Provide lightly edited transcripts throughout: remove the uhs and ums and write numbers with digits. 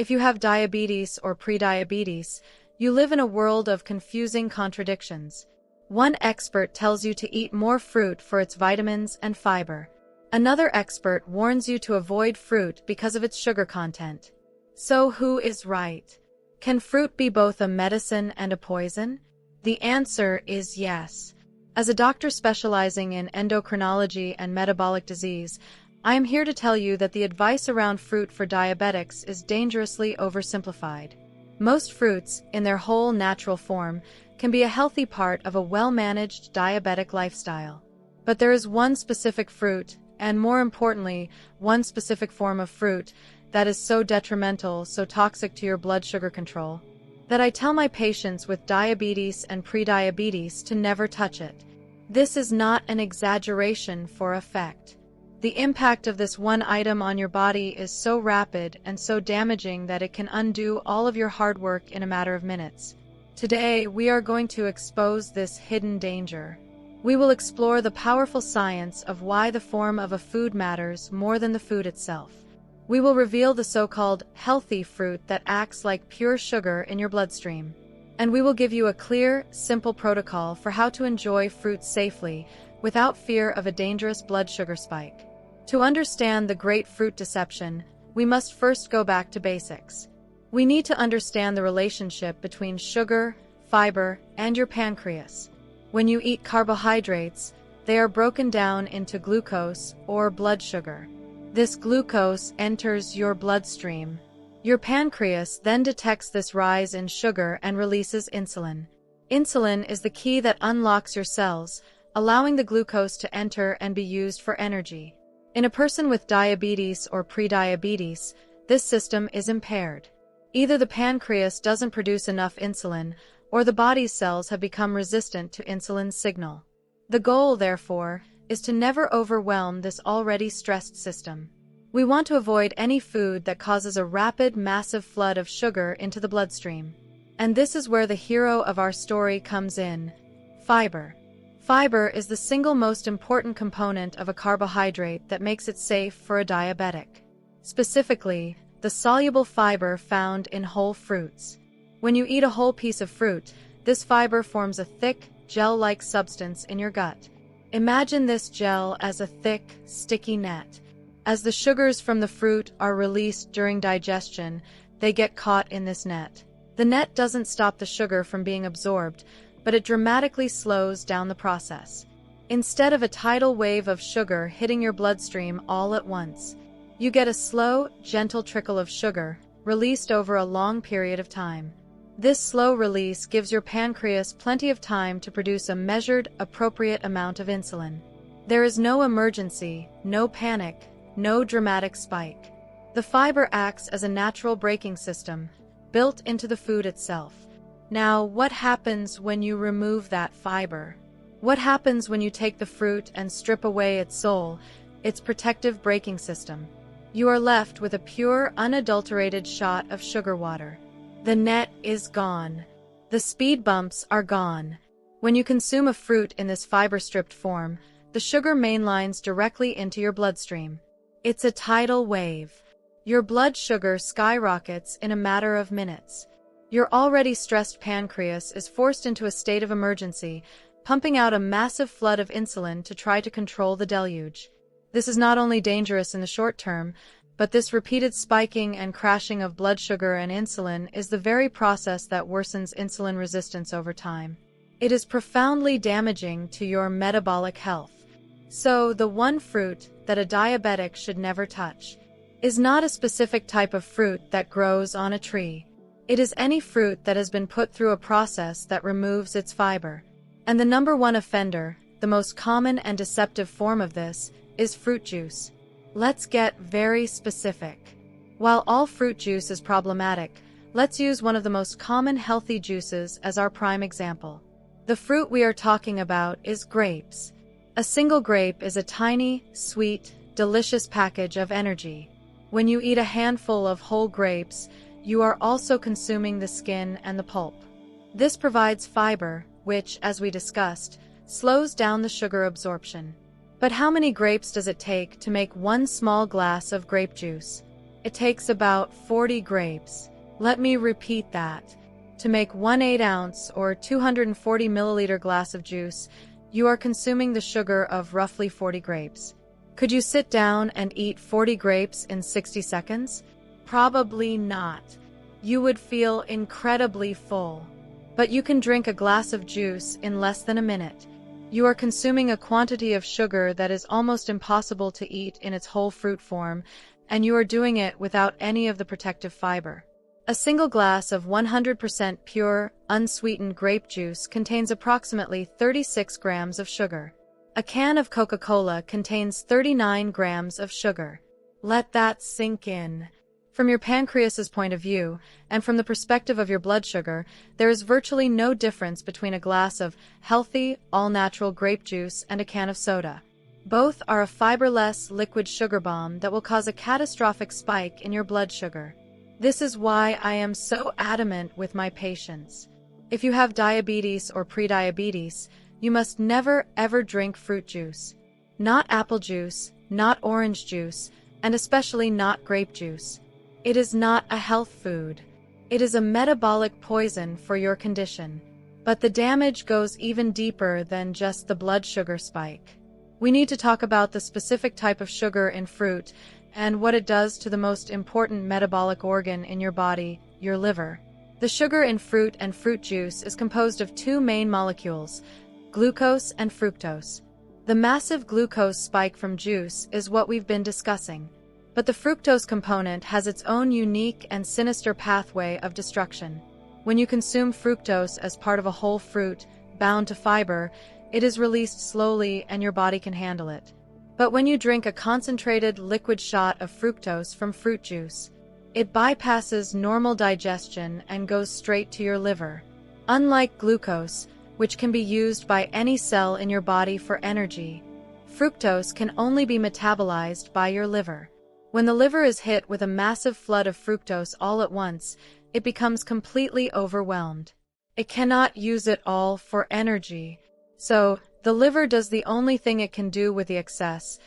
If you have diabetes or prediabetes, you live in a world of confusing contradictions. One expert tells you to eat more fruit for its vitamins and fiber. Another expert warns you to avoid fruit because of its sugar content. So who is right? Can fruit be both a medicine and a poison? The answer is yes. As a doctor specializing in endocrinology and metabolic disease, I am here to tell you that the advice around fruit for diabetics is dangerously oversimplified. Most fruits, in their whole natural form, can be a healthy part of a well-managed diabetic lifestyle. But there is one specific fruit, and more importantly, one specific form of fruit, that is so detrimental, so toxic to your blood sugar control, that I tell my patients with diabetes and prediabetes to never touch it. This is not an exaggeration for effect. The impact of this one item on your body is so rapid and so damaging that it can undo all of your hard work in a matter of minutes. Today, we are going to expose this hidden danger. We will explore the powerful science of why the form of a food matters more than the food itself. We will reveal the so-called healthy fruit that acts like pure sugar in your bloodstream. And we will give you a clear, simple protocol for how to enjoy fruit safely without fear of a dangerous blood sugar spike. To understand the great fruit deception, we must first go back to basics. We need to understand the relationship between sugar, fiber, and your pancreas. When you eat carbohydrates, they are broken down into glucose or blood sugar. This glucose enters your bloodstream. Your pancreas then detects this rise in sugar and releases insulin. Insulin is the key that unlocks your cells, allowing the glucose to enter and be used for energy. In a person with diabetes or prediabetes, this system is impaired. Either the pancreas doesn't produce enough insulin, or the body's cells have become resistant to insulin's signal. The goal, therefore, is to never overwhelm this already stressed system. We want to avoid any food that causes a rapid, massive flood of sugar into the bloodstream. And this is where the hero of our story comes in: fiber. Fiber is the single most important component of a carbohydrate that makes it safe for a diabetic. Specifically, the soluble fiber found in whole fruits. When you eat a whole piece of fruit, this fiber forms a thick, gel-like substance in your gut. Imagine this gel as a thick, sticky net. As the sugars from the fruit are released during digestion, they get caught in this net. The net doesn't stop the sugar from being absorbed, but it dramatically slows down the process. Instead of a tidal wave of sugar hitting your bloodstream all at once, you get a slow, gentle trickle of sugar, released over a long period of time. This slow release gives your pancreas plenty of time to produce a measured, appropriate amount of insulin. There is no emergency, no panic, no dramatic spike. The fiber acts as a natural braking system, built into the food itself. Now, what happens when you remove that fiber? What happens when you take the fruit and strip away its soul, its protective braking system? You are left with a pure, unadulterated shot of sugar water. The net is gone. The speed bumps are gone. When you consume a fruit in this fiber-stripped form, the sugar mainlines directly into your bloodstream. It's a tidal wave. Your blood sugar skyrockets in a matter of minutes. Your already stressed pancreas is forced into a state of emergency, pumping out a massive flood of insulin to try to control the deluge. This is not only dangerous in the short term, but this repeated spiking and crashing of blood sugar and insulin is the very process that worsens insulin resistance over time. It is profoundly damaging to your metabolic health. So, the one fruit that a diabetic should never touch is not a specific type of fruit that grows on a tree. It is any fruit that has been put through a process that removes its fiber. And the number one offender, the most common and deceptive form of this, is fruit juice. Let's get very specific. While all fruit juice is problematic, let's use one of the most common healthy juices as our prime example. The fruit we are talking about is grapes. A single grape is a tiny, sweet, delicious package of energy. When you eat a handful of whole grapes, you are also consuming the skin and the pulp. This provides fiber, which, as we discussed, slows down the sugar absorption. But how many grapes does it take to make one small glass of grape juice? It takes about 40 grapes. Let me repeat that. To make 1 8-ounce or 240 milliliter glass of juice, you are consuming the sugar of roughly 40 grapes. Could you sit down and eat 40 grapes in 60 seconds? Probably not. You would feel incredibly full. But you can drink a glass of juice in less than a minute. You are consuming a quantity of sugar that is almost impossible to eat in its whole fruit form, and you are doing it without any of the protective fiber. A single glass of 100% pure, unsweetened grape juice contains approximately 36 grams of sugar. A can of Coca-Cola contains 39 grams of sugar. Let that sink in. From your pancreas's point of view, and from the perspective of your blood sugar, there is virtually no difference between a glass of healthy, all-natural grape juice and a can of soda. Both are a fiberless liquid sugar bomb that will cause a catastrophic spike in your blood sugar. This is why I am so adamant with my patients. If you have diabetes or prediabetes, you must never ever drink fruit juice. Not apple juice, not orange juice, and especially not grape juice. It is not a health food. It is a metabolic poison for your condition. But the damage goes even deeper than just the blood sugar spike. We need to talk about the specific type of sugar in fruit and what it does to the most important metabolic organ in your body, your liver. The sugar in fruit and fruit juice is composed of two main molecules, glucose and fructose. The massive glucose spike from juice is what we've been discussing. But the fructose component has its own unique and sinister pathway of destruction. When you consume fructose as part of a whole fruit, bound to fiber, it is released slowly and your body can handle it. But when you drink a concentrated liquid shot of fructose from fruit juice, it bypasses normal digestion and goes straight to your liver. Unlike glucose, which can be used by any cell in your body for energy, fructose can only be metabolized by your liver. When the liver is hit with a massive flood of fructose all at once, it becomes completely overwhelmed. It cannot use it all for energy. So, the liver does the only thing it can do with the excess.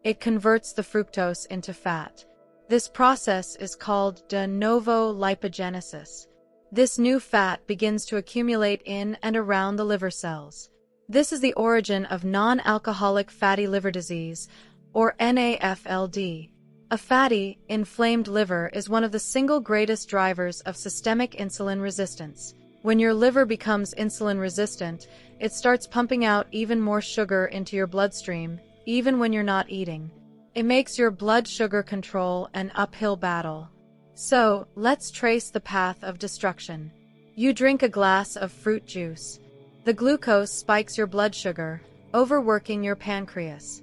It converts the fructose into fat. This process is called de novo lipogenesis. This new fat begins to accumulate in and around the liver cells. This is the origin of non-alcoholic fatty liver disease, or NAFLD. A fatty, inflamed liver is one of the single greatest drivers of systemic insulin resistance. When your liver becomes insulin resistant, it starts pumping out even more sugar into your bloodstream, even when you're not eating. It makes your blood sugar control an uphill battle. So, let's trace the path of destruction. You drink a glass of fruit juice. The glucose spikes your blood sugar, overworking your pancreas.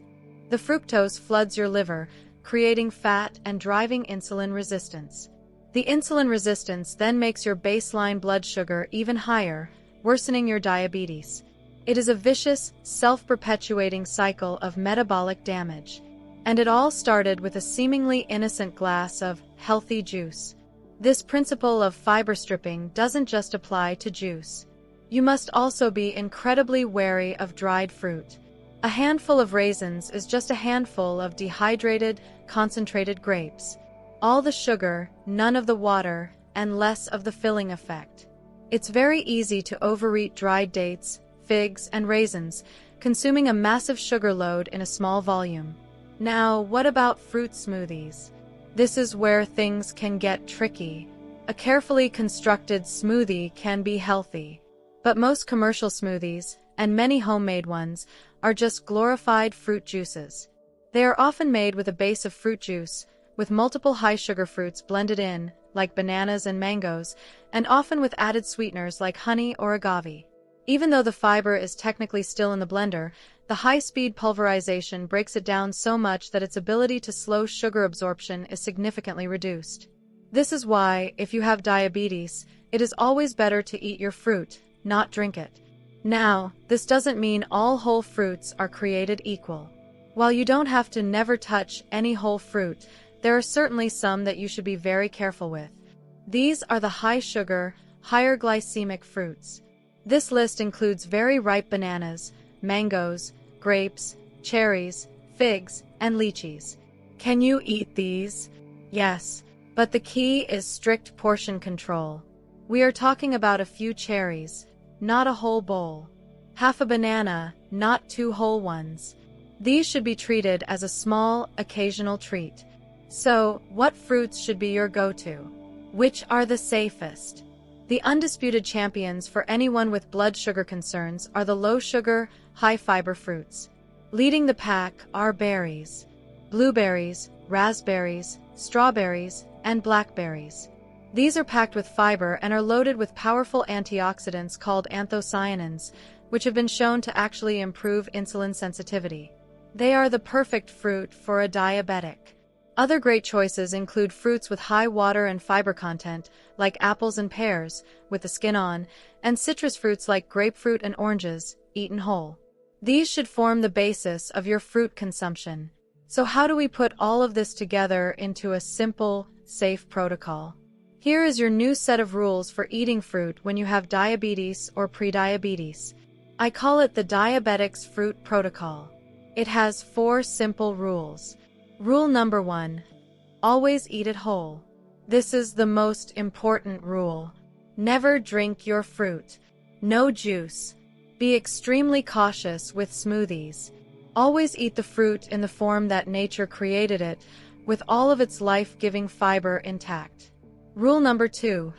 The fructose floods your liver, creating fat and driving insulin resistance. The insulin resistance then makes your baseline blood sugar even higher, worsening your diabetes. It is a vicious, self-perpetuating cycle of metabolic damage. And it all started with a seemingly innocent glass of healthy juice. This principle of fiber stripping doesn't just apply to juice. You must also be incredibly wary of dried fruit. A handful of raisins is just a handful of dehydrated, concentrated grapes. All the sugar, none of the water, and less of the filling effect. It's very easy to overeat dried dates, figs, and raisins, consuming a massive sugar load in a small volume. Now, what about fruit smoothies? This is where things can get tricky. A carefully constructed smoothie can be healthy. But most commercial smoothies, and many homemade ones, are just glorified fruit juices. They are often made with a base of fruit juice, with multiple high-sugar fruits blended in, like bananas and mangoes, and often with added sweeteners like honey or agave. Even though the fiber is technically still in the blender, the high-speed pulverization breaks it down so much that its ability to slow sugar absorption is significantly reduced. This is why, if you have diabetes, it is always better to eat your fruit, not drink it. Now, this doesn't mean all whole fruits are created equal. While you don't have to never touch any whole fruit, there are certainly some that you should be very careful with. These are the high-sugar, higher glycemic fruits. This list includes very ripe bananas, mangoes, grapes, cherries, figs, and lychees. Can you eat these? Yes, but the key is strict portion control. We are talking about a few cherries, not a whole bowl. Half a banana, not two whole ones. These should be treated as a small, occasional treat. So, what fruits should be your go-to? Which are the safest? The undisputed champions for anyone with blood sugar concerns are the low-sugar, high-fiber fruits. Leading the pack are berries, blueberries, raspberries, strawberries, and blackberries. These are packed with fiber and are loaded with powerful antioxidants called anthocyanins, which have been shown to actually improve insulin sensitivity. They are the perfect fruit for a diabetic. Other great choices include fruits with high water and fiber content, like apples and pears, with the skin on, and citrus fruits like grapefruit and oranges, eaten whole. These should form the basis of your fruit consumption. So how do we put all of this together into a simple, safe protocol? Here is your new set of rules for eating fruit when you have diabetes or prediabetes. I call it the Diabetic's Fruit Protocol. It has 4 simple rules. Rule number 1. Always eat it whole. This is the most important rule. Never drink your fruit. No juice. Be extremely cautious with smoothies. Always eat the fruit in the form that nature created it, with all of its life-giving fiber intact. Rule number 2.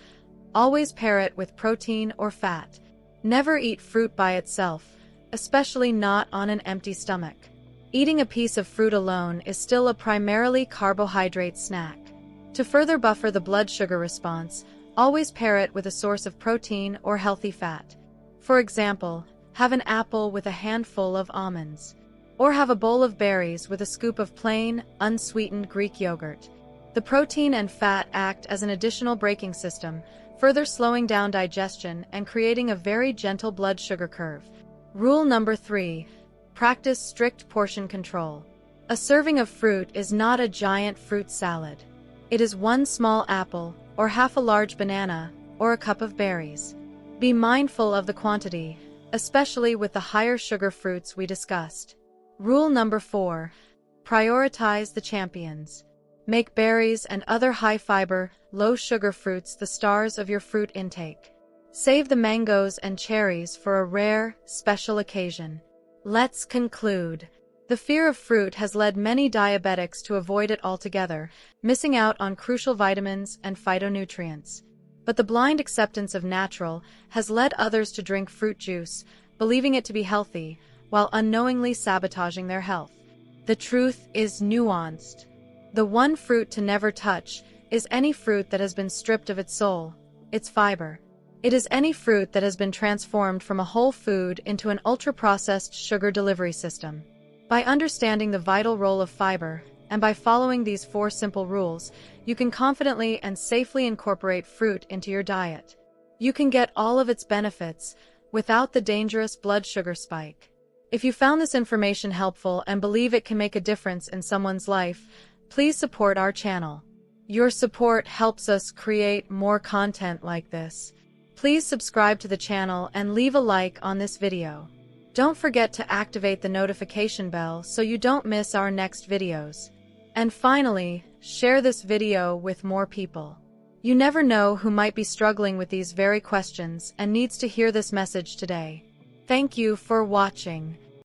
Always pair it with protein or fat. Never eat fruit by itself, especially not on an empty stomach. Eating a piece of fruit alone is still a primarily carbohydrate snack. To further buffer the blood sugar response, always pair it with a source of protein or healthy fat. For example, have an apple with a handful of almonds. Or have a bowl of berries with a scoop of plain, unsweetened Greek yogurt. The protein and fat act as an additional braking system, further slowing down digestion and creating a very gentle blood sugar curve. Rule number 3. Practice strict portion control. A serving of fruit is not a giant fruit salad. It is 1 small apple, or half a large banana, or a cup of berries. Be mindful of the quantity, especially with the higher sugar fruits we discussed. Rule number 4. Prioritize the champions. Make berries and other high-fiber, low-sugar fruits the stars of your fruit intake. Save the mangoes and cherries for a rare, special occasion. Let's conclude. The fear of fruit has led many diabetics to avoid it altogether, missing out on crucial vitamins and phytonutrients. But the blind acceptance of natural has led others to drink fruit juice, believing it to be healthy, while unknowingly sabotaging their health. The truth is nuanced. The one fruit to never touch is any fruit that has been stripped of its soul, its fiber. It is any fruit that has been transformed from a whole food into an ultra-processed sugar delivery system. By understanding the vital role of fiber, and by following these 4 simple rules, you can confidently and safely incorporate fruit into your diet. You can get all of its benefits without the dangerous blood sugar spike. If you found this information helpful and believe it can make a difference in someone's life, please support our channel. Your support helps us create more content like this. Please subscribe to the channel and leave a like on this video. Don't forget to activate the notification bell so you don't miss our next videos. And finally, share this video with more people. You never know who might be struggling with these very questions and needs to hear this message today. Thank you for watching.